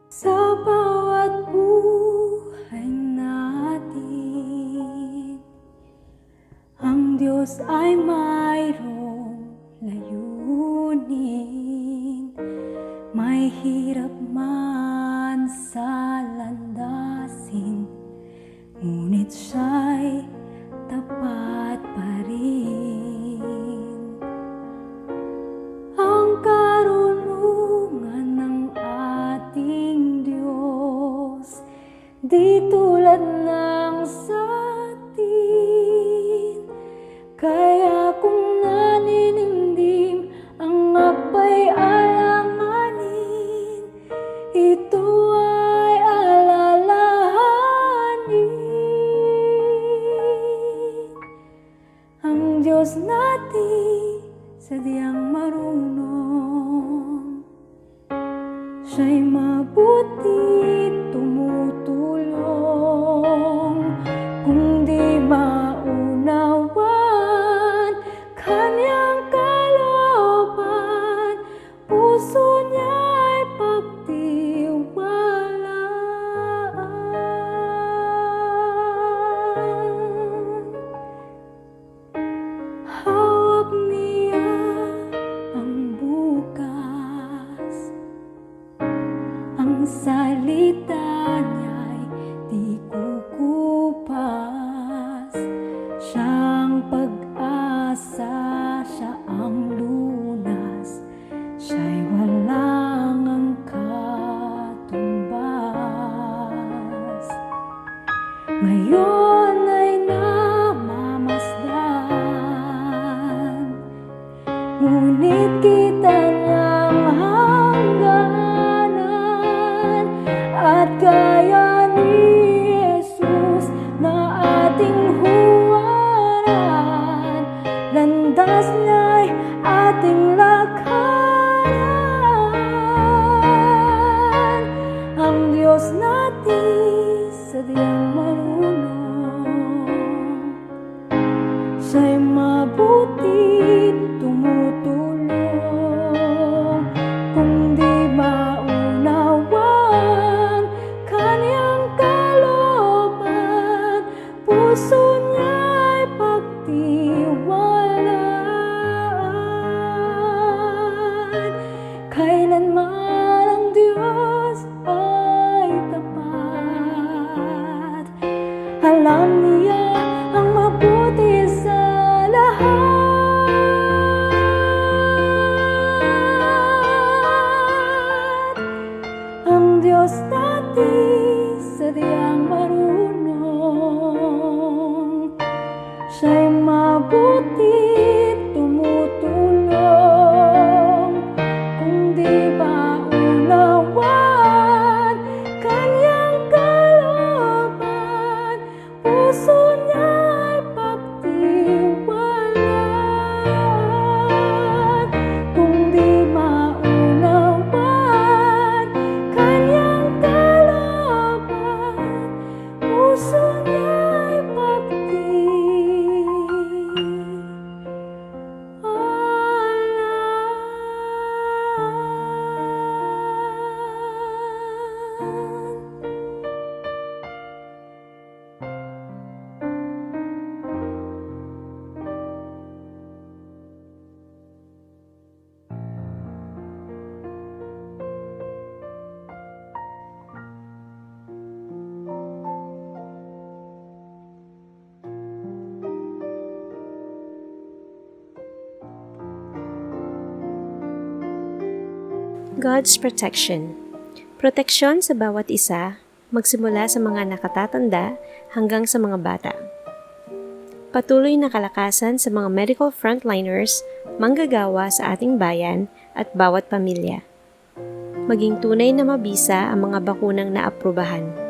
Sa bawat buhay natin, ang Diyos ay mayroong layunin. May hirap man sa landasin, ngunit siya'y tapat pa rin. Ang karunungan ng ating Diyos, di tulad ng sa atin. Kaya kung naninindim ang akbay alanganin, ito ay alalahanin. Ang Diyos natin sadyang marunong, siya'y mabuti tumutulong. Kung di maunawan kanyang kalooban, puso niya'y pagtiwalaan. Hawak niya ang bukas, ang salita niya'y di kukupas. Siyang pag-asa, siya ang lunas, siya'y walang ang katumbas. Ngayon ay namamasdan, ngunit kita niyang hangganan. At gaya ni Jesus na ating huwaran, landas niya'y ating lakaran. Ang Diyos natin sadyang marunong, siya'y mabuti tumutulong. Kung di maunawan kanyang kalooban, puso niya'y pagtiwalaan. Kailanman ang Diyos ay tapat, alam niya ang mabuti sa lahat. Ang Diyos natin sadyang marunong, siya'y mabuti tumutulong. Kung di maunawan kanyang kalooban, puso niya'y pagtiwalaan. Kung di maunawan kanyang kalooban, puso niya'y pagtiwalaan. God's Protection. Proteksyon sa bawat isa, magsimula sa mga nakatatanda hanggang sa mga bata. Patuloy na kalakasan sa mga medical frontliners, manggagawa sa ating bayan at bawat pamilya. Maging tunay na mabisa ang mga bakunang naaprubahan.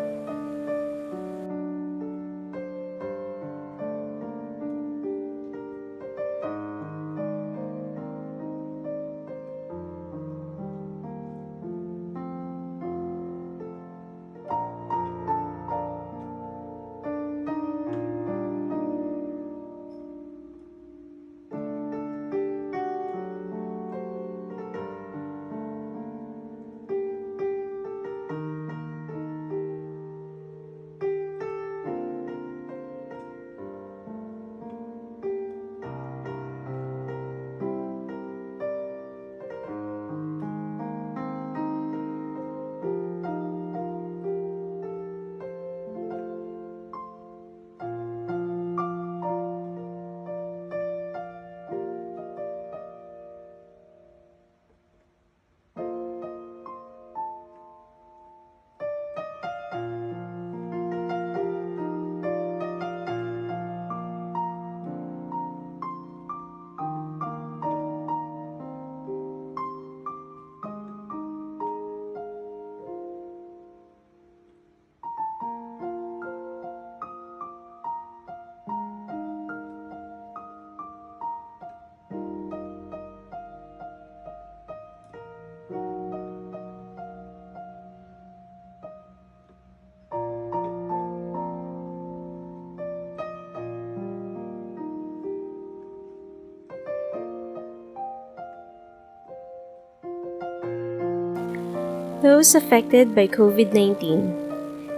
Those affected by COVID-19,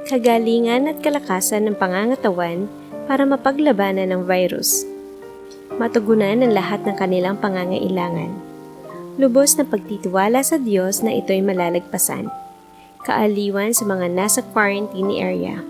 kagalingan at kalakasan ng pangangatawan para mapaglabanan ng virus. Matugunan ang lahat ng kanilang pangangailangan. Lubos na pagtitiwala sa Diyos na ito'y malalagpasan. Kaaliwan sa mga nasa quarantine area.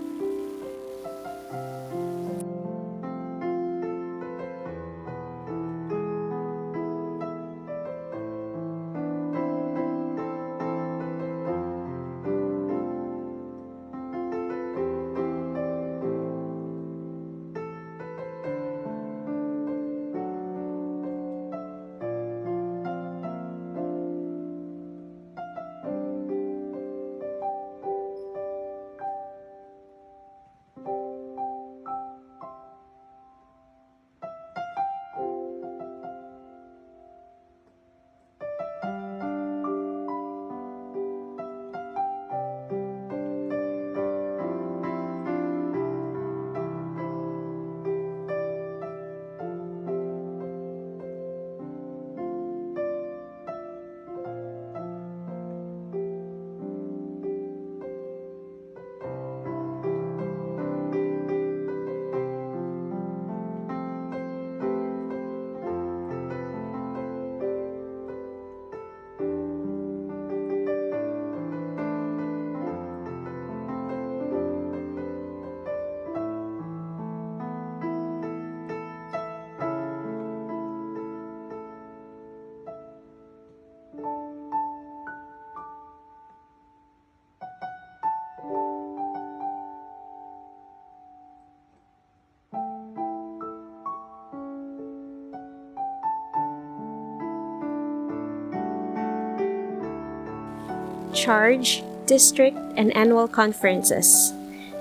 Charge, District, and Annual Conferences.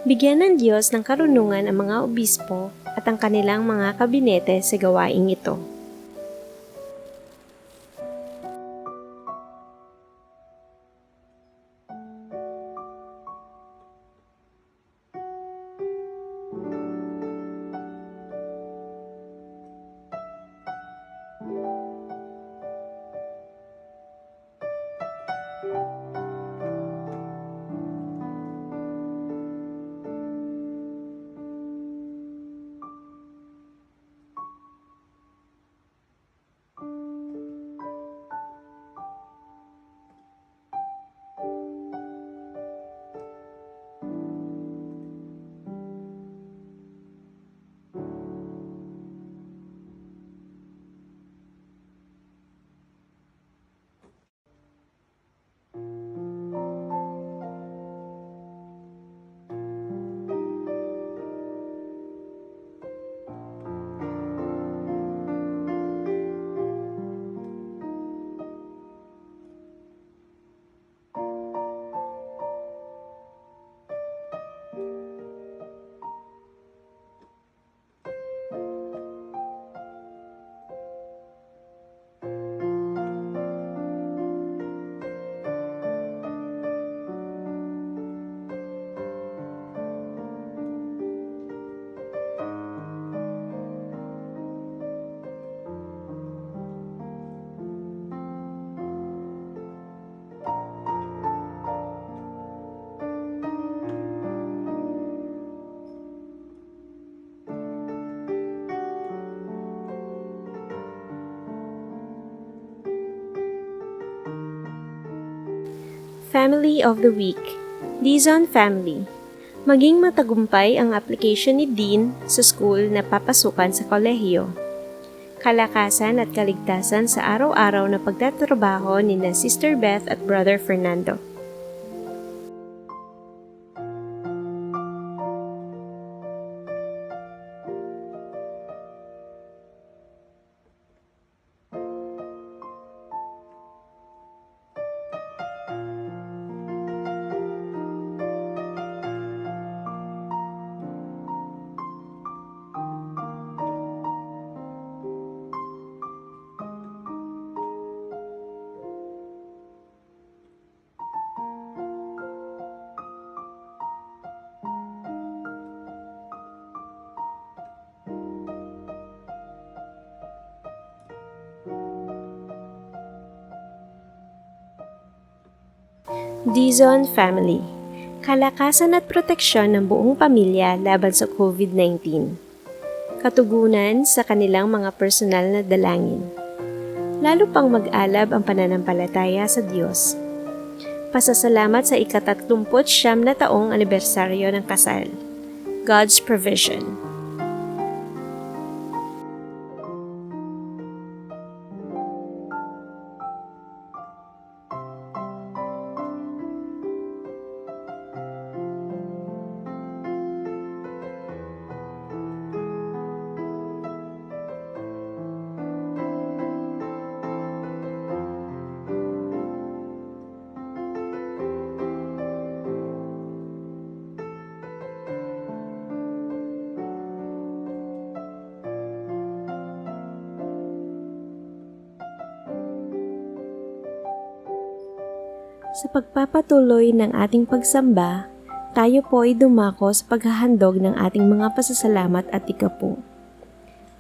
Bigyan ng Diyos ng karunungan ang mga obispo at ang kanilang mga kabinete sa gawaing ito. Family of the Week, Dizon Family. Maging matagumpay ang application ni Dean sa school na papasukan sa kolehiyo. Kalakasan at kaligtasan sa araw-araw na pagtatrabaho ni na Sister Beth at Brother Fernando. Dizon Family. Kalakasan at proteksyon ng buong pamilya laban sa COVID-19. Katugunan sa kanilang mga personal na dalangin. Lalo pang mag-alab ang pananampalataya sa Diyos. Pasasalamat sa ika-39 na taong anibersaryo ng kasal. God's Provision. Sa pagpapatuloy ng ating pagsamba, tayo po ay dumako sa paghahandog ng ating mga pasasalamat at tikapo.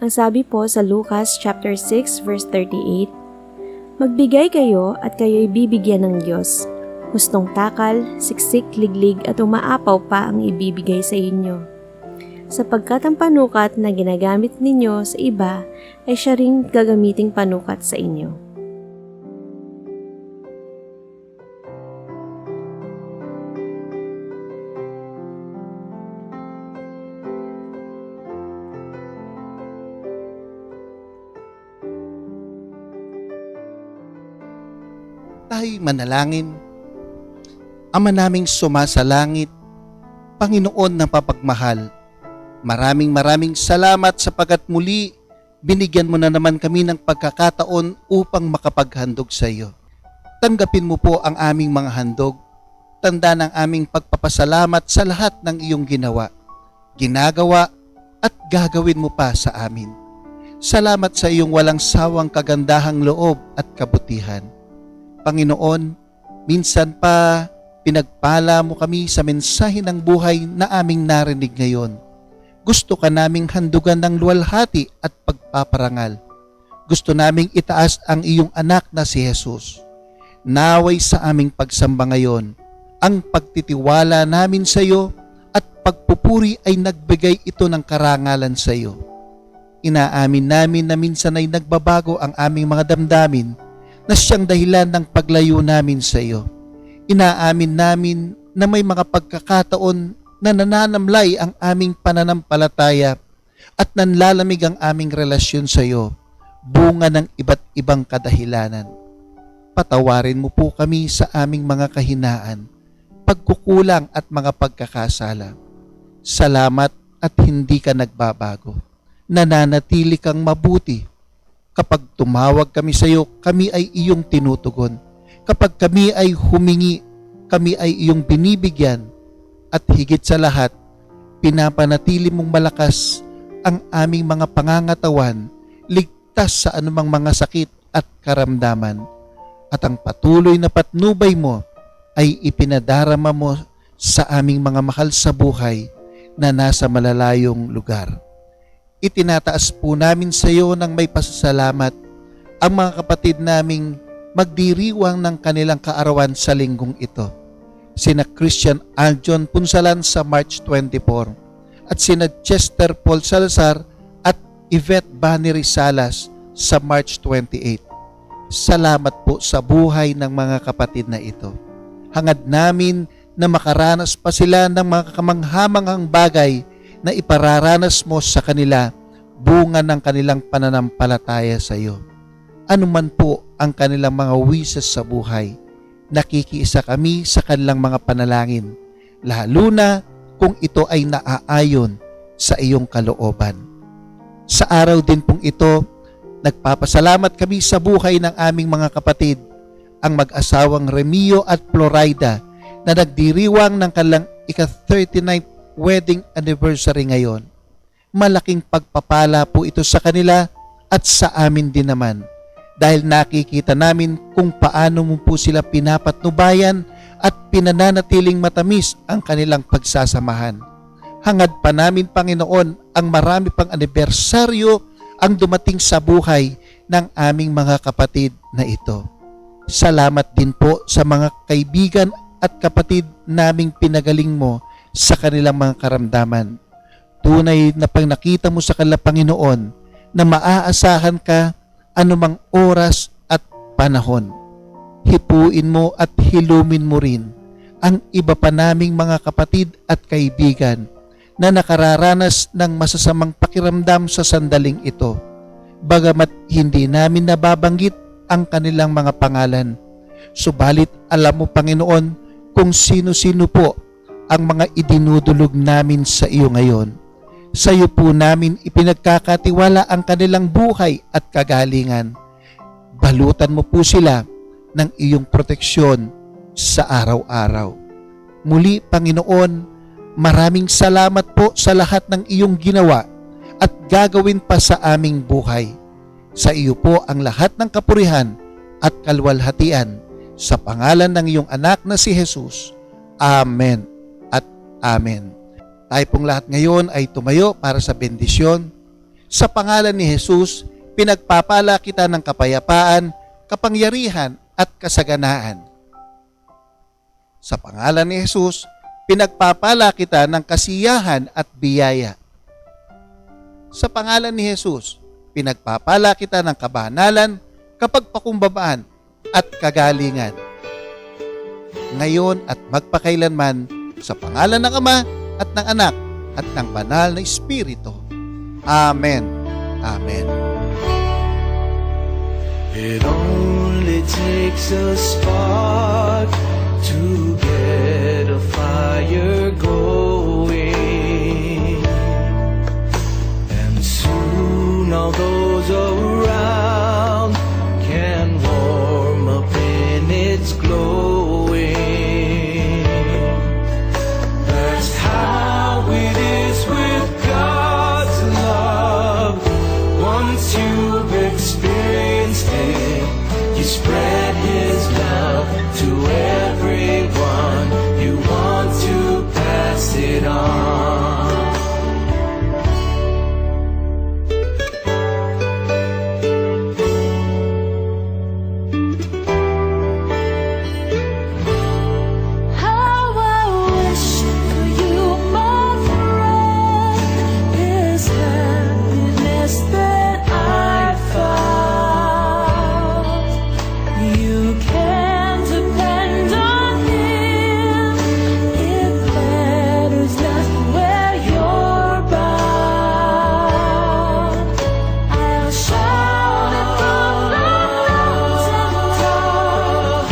Ang sabi po sa Lucas chapter 6 verse 38, Magbigay kayo at kayo'y bibigyan ng Diyos. Hustong takal, siksik, liglig at umaapaw pa ang ibibigay sa inyo. Sapagkat ang panukat na ginagamit ninyo sa iba ay siya ring gagamiting panukat sa inyo. Tayo'y manalangin. Ama naming sumasalangit, Panginoon na papagmahal, maraming salamat sapagat muli binigyan mo na naman kami ng pagkakataon upang makapaghandog sa iyo. Tanggapin mo po ang aming mga handog, tanda ng aming pagpapasalamat sa lahat ng iyong ginawa, ginagawa at gagawin mo pa sa amin. Salamat sa iyong walang sawang kagandahang loob at kabutihan. Panginoon, minsan pa pinagpala mo kami sa mensahe ng buhay na aming narinig ngayon. Gusto ka naming handugan ng luwalhati at pagpaparangal. Gusto naming itaas ang iyong anak na si Jesus. Naway sa aming pagsamba ngayon, ang pagtitiwala namin sa iyo at pagpupuri ay nagbigay ito ng karangalan sa iyo. Inaamin namin na minsan ay nagbabago ang aming mga damdamin na siyang dahilan ng paglayo namin sa iyo. Inaamin namin na may mga pagkakataon na nananamlay ang aming pananampalataya at nanlalamig ang aming relasyon sa iyo, bunga ng iba't ibang kadahilanan. Patawarin mo po kami sa aming mga kahinaan, pagkukulang at mga pagkakasala. Salamat at hindi ka nagbabago. Nananatili kang mabuti. Kapag tumawag kami sa iyo, kami ay iyong tinutugon. Kapag kami ay humingi, kami ay iyong binibigyan. At higit sa lahat, pinapanatili mong malakas ang aming mga pangangatawan, ligtas sa anumang mga sakit at karamdaman. At ang patuloy na patnubay mo ay ipinadarama mo sa aming mga mahal sa buhay na nasa malalayong lugar. Itinataas po namin sa iyo ng may pasasalamat ang mga kapatid naming magdiriwang ng kanilang kaarawan sa linggong ito. Sina Christian Aljon Punsalan sa March 24 at sina Chester Paul Salazar at Yvette Bannery Salas sa March 28. Salamat po sa buhay ng mga kapatid na ito. Hangad namin na makaranas pa sila ng mga kamanghamanghang bagay na ipararanas mo sa kanila, bunga ng kanilang pananampalataya sa iyo. Ano man po ang kanilang mga wishes sa buhay, nakikiisa kami sa kanilang mga panalangin, lalo na kung ito ay naaayon sa iyong kalooban. Sa araw din pong ito, nagpapasalamat kami sa buhay ng aming mga kapatid, ang mag-asawang Remio at Florida na nagdiriwang ng kanilang ika-39th wedding anniversary ngayon. Malaking pagpapala po ito sa kanila at sa amin din naman dahil nakikita namin kung paano mo po sila pinapatnubayan at pinananatiling matamis ang kanilang pagsasamahan. Hangad pa namin, Panginoon, ang marami pang anibersaryo ang dumating sa buhay ng aming mga kapatid na ito. Salamat din po sa mga kaibigan at kapatid naming pinagaling mo sa kanilang mga karamdaman. Tunay na pag nakita mo sa kanila, Panginoon, na maaasahan ka anumang oras at panahon. Hipuin mo at hilumin mo rin ang iba pa naming mga kapatid at kaibigan na nakararanas ng masasamang pakiramdam sa sandaling ito. Bagamat hindi namin nababanggit ang kanilang mga pangalan. Subalit alam mo, Panginoon, kung sino-sino po ang mga idinudulog namin sa iyo ngayon. Sa iyo po namin ipinagkakatiwala ang kanilang buhay at kagalingan. Balutan mo po sila ng iyong proteksyon sa araw-araw. Muli, Panginoon, maraming salamat po sa lahat ng iyong ginawa at gagawin pa sa aming buhay. Sa iyo po ang lahat ng kapurihan at kalwalhatian sa pangalan ng iyong anak na si Jesus. Amen at Amen. Tayo pong lahat ngayon ay tumayo para sa bendisyon. Sa pangalan ni Jesus, pinagpapala kita ng kapayapaan, kapangyarihan at kasaganaan. Sa pangalan ni Jesus, pinagpapala kita ng kasiyahan at biyaya. Sa pangalan ni Jesus, pinagpapala kita ng kabanalan, kapagpakumbabaan at kagalingan. Ngayon at magpakailanman, sa pangalan ng Ama at ng Anak at ng Banal na Espiritu. Amen. Amen. It only takes a spark to get a fire going, and soon all those around can warm up in its glowing. That's how it is with God's love. Once you've experienced it, you spread His love to everyone. You want to pass it on. How I wish for you, my friend, this happiness that I found. You can depend on Him. It matters not where you're bound. I'll shout it from the mountaintop.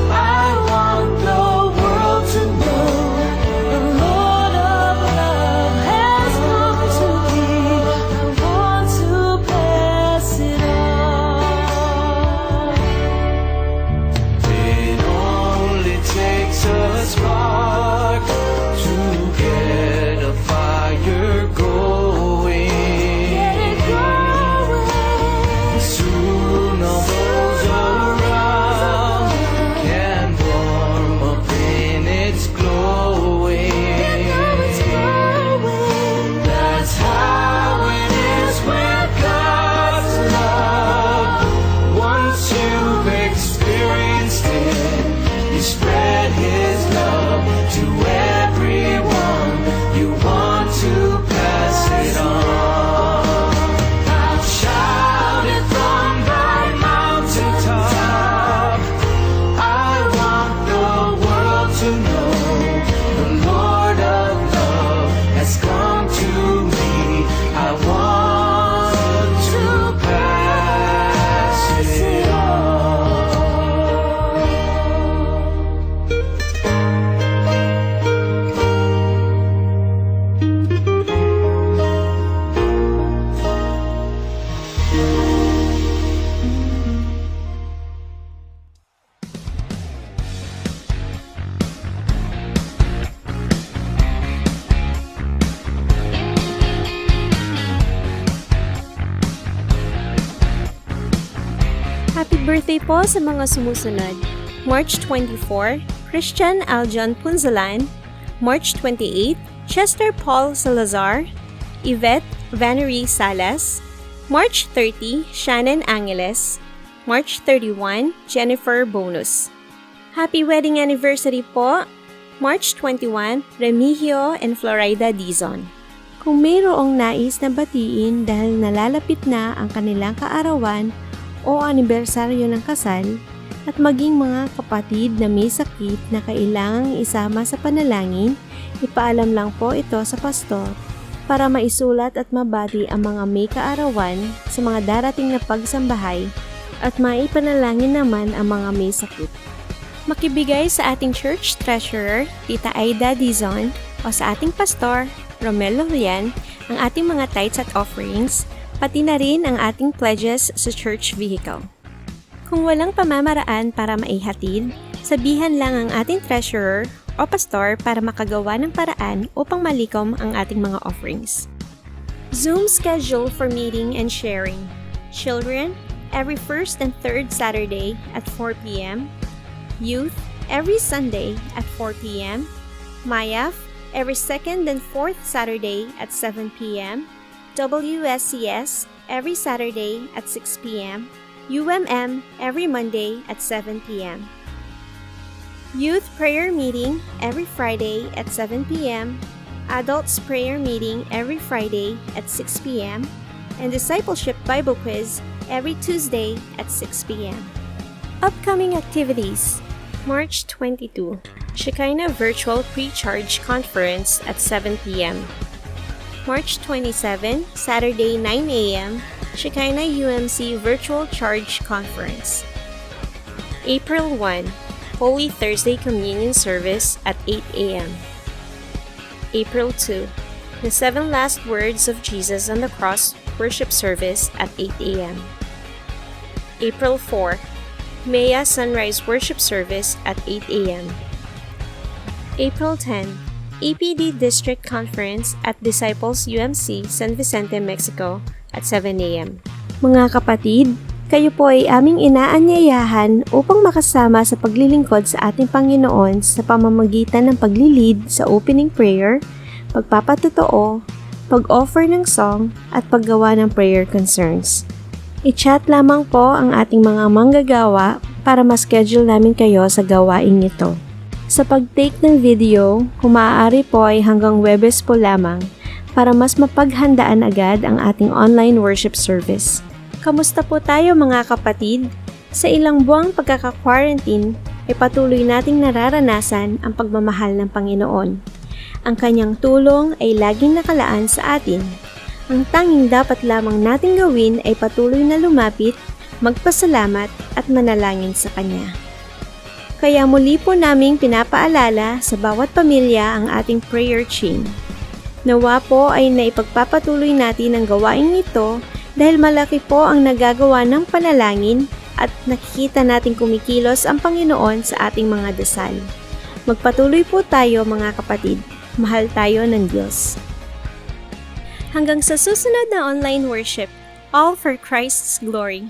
I want the world to know the Lord of love has come to me. I want to pass it on. It only takes a spark to get a fire going. Get it going. Soon all those around can warm up in its glowing. That's how it is with God's love. Once you've experienced it, you spread His love to everyone. You want to pass it on. I'll shout it from the mountaintop. I want the world to know the Lord of love has come to me. I want to pass it on. Happy birthday po sa mga sumusunod. March 24, Christian Aljon Punzalan. March 28, Chester Paul Salazar. Yvette Vanery Salas. March 30, Shannon Angeles. March 31, Jennifer Bonus. Happy wedding anniversary po! March 21, Remigio and Florida Dizon. Kung mayroong nais na batiin dahil nalalapit na ang kanilang kaarawan o anibersaryo ng kasal, at maging mga kapatid na may sakit na kailangang isama sa panalangin, ipaalam lang po ito sa pastor para maisulat at mabati ang mga may kaarawan sa mga darating na pagsambahay at maipanalangin naman ang mga may sakit. Makibigay sa ating church treasurer, Tita Aida Dizon, o sa ating pastor, Romelo Rian, ang ating mga tithes at offerings, pati na rin ang ating pledges sa church vehicle. Kung walang pamamaraan para maihatid, sabihan lang ang ating treasurer o pastor para makagawa ng paraan upang malikom ang ating mga offerings. Zoom schedule for meeting and sharing. Children, every first and third Saturday at 4 p.m. Youth, every Sunday at 4 p.m. MYAF, every second and fourth Saturday at 7 p.m. WSCS, every Saturday at 6 p.m. UMM, every Monday at 7 p.m. Youth Prayer Meeting, every Friday at 7 p.m. Adults Prayer Meeting, every Friday at 6 p.m. And Discipleship Bible Quiz, every Tuesday at 6 p.m. Upcoming activities. March 22, Shekinah Virtual Pre-Charge Conference at 7 p.m. March 27, Saturday 9 a.m., Shekinah UMC Virtual Charge Conference. April 1, Holy Thursday Communion Service at 8 a.m. April 2, the 7 Last Words of Jesus on the Cross Worship Service at 8 a.m. April 4, Maya Sunrise Worship Service at 8 a.m. April 10, APD District Conference at Disciples UMC San Vicente, Mexico at 7 a.m. Mga kapatid, kayo po ay aming inaanyayahan upang makasama sa paglilingkod sa ating Panginoon sa pamamagitan ng paglilid sa opening prayer, pagpapatotoo, pag-offer ng song, at paggawa ng prayer concerns. I-chat lamang po ang ating mga manggagawa para ma-schedule namin kayo sa gawain ito. Sa pag-take ng video, kung maaari po ay hanggang Webes po lamang para mas mapaghandaan agad ang ating online worship service. Kamusta po tayo mga kapatid? Sa ilang buwang pagkaka-quarantine ay patuloy nating nararanasan ang pagmamahal ng Panginoon. Ang kanyang tulong ay laging nakalaan sa atin. Ang tanging dapat lamang nating gawin ay patuloy na lumapit, magpasalamat at manalangin sa Kanya. Kaya muli po naming pinapaalala sa bawat pamilya ang ating prayer chain. Nawa po ay naipagpapatuloy natin ang gawain ito dahil malaki po ang nagagawa ng panalangin at nakikita nating kumikilos ang Panginoon sa ating mga dasal. Magpatuloy po tayo mga kapatid. Mahal tayo ng Diyos. Hanggang sa susunod na online worship, all for Christ's glory.